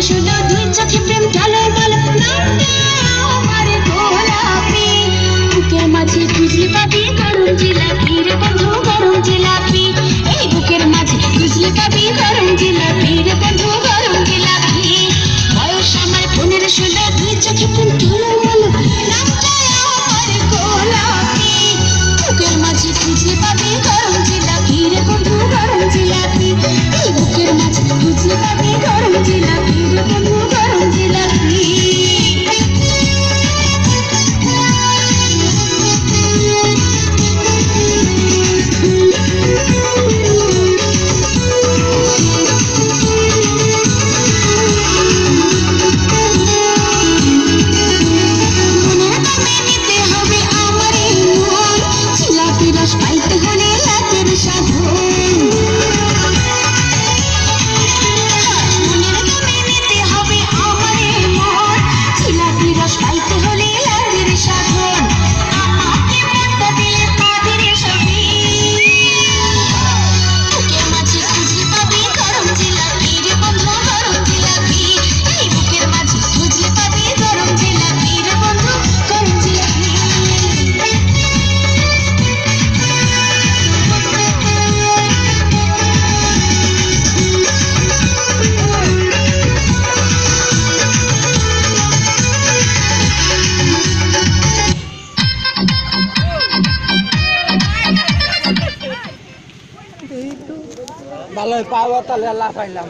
শুলো দুই চোখে প্রেম টলমল নামটা আমার গোলাপি বুকের মাঝে খুঁজলে পাবি গরম জিলাপি রে বন্ধু গরম জিলাপি এই বুকের মাঝে খুঁজলে পাবি গরম জিলাপি রে বন্ধু গরম জিলাপি বয়স আমার 15-16 দুই চোখে প্রেম টলমল নামটা আমার গোলাপি বুকের মাঝে খুঁজলে পাবি গরম জিলাপি রে বন্ধু গরম জিলাপি এই বুকের মাঝে খুঁজলে পাবি গরম জিলাপি রে বন্ধু গরম জিলাপি পাইতে হলে রাতের সাধন মনের দামে নিতে হবে আমারে মন জিলাপি রস পাইতে হলে রাতের সাধন আমাকে মনটা দিলে পাবির সবই বুকের মাঝে খুঁজলে পাবি গরম জিলাপি রে বন্ধু গরম জিলাপি এই বুকের মাঝে খুঁজলে পাবি গরম জিলাপি রে বন্ধু গরম জিলাপি ভালো পাওয়া তাহলে আল্লাহ পাইলাম